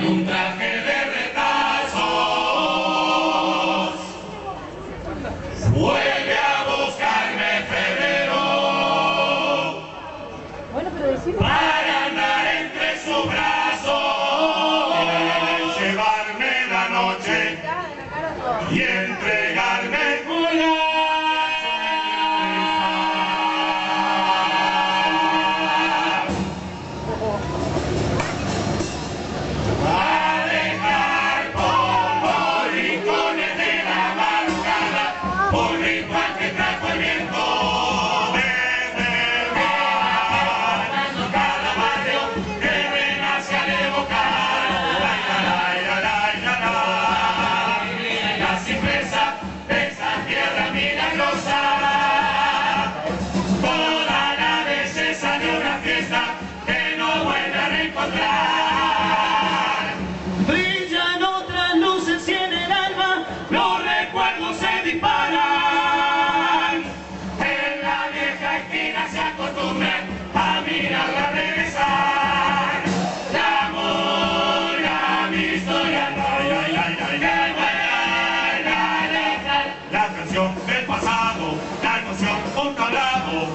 un traje de retazos. Vuelve a buscarme febrero para andar entre sus brazos, llevarme la noche y entregarme brillan otras luces y en el alma los recuerdos se disparan. En la vieja esquina se acostumbran a mirarla regresar. La amor, mi historia, la canción del pasado, la emoción un tablado.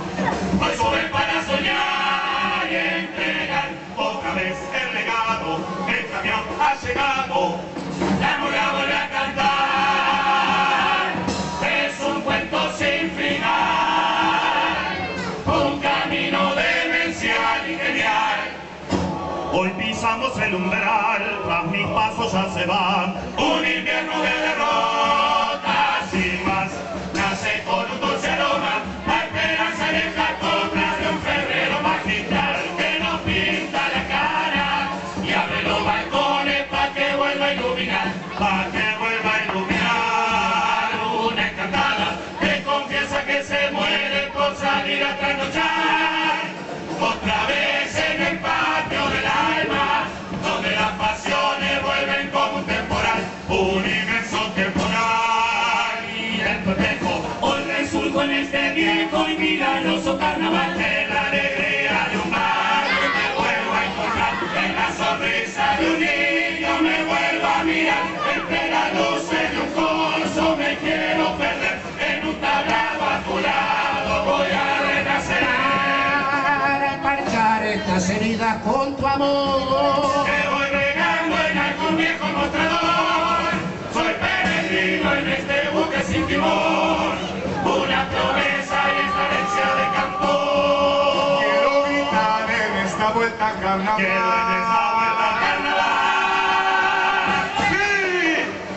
Hoy sube para soñar y entregar otra vez el legado. El camión ha llegado, la murga vuelve a cantar. Es un cuento sin final, un camino demencial y genial. Hoy pisamos el umbral, tras mis pasos ya se va un invierno de derrotas sin más. Nace con un dulce aroma la esperanza en esta copla de un febrero magistral que nos pinta la cara y abre los balcones pa' que vuelva a iluminar, pa' que vuelva a iluminar. Una encantada que confiesa que se muere por salir a trasnochar otra vez en el patio del alma, donde las pasiones vuelven como un temporal, un inmenso temporal. Y el cortejo hoy resurjo en este viejo y milagroso carnaval, en la alegría de un barrio me vuelvo a encontrar, en la sonrisa de un niño me vuelvo a mirar, entre las luces de un corso me quiero perder, en un tablado a tu lado voy a renacer. Marcar estas heridas con tu amor. Que voy regando en algún viejo mostrador. Soy peregrino en este buque sin timón. Una promesa y esta herencia de cantor. Quiero gritar en esta vuelta a carnaval. Quiero en esta vuelta a carnaval. Sí,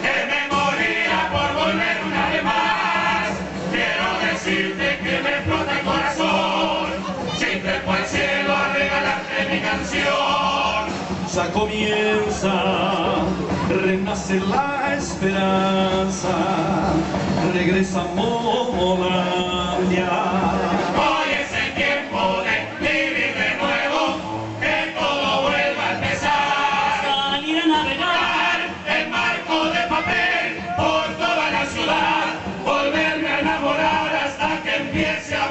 que me moría por volver una vez más. Quiero decirte que me explota el corazón. Si trepo al cielo a regalarte mi canción. Ya comienza, renace la esperanza, regresa Molandia. Hoy es el tiempo de vivir de nuevo, que todo vuelva a empezar. Salir a navegar, El marco de papel por toda la ciudad, volverme a enamorar hasta que empiece a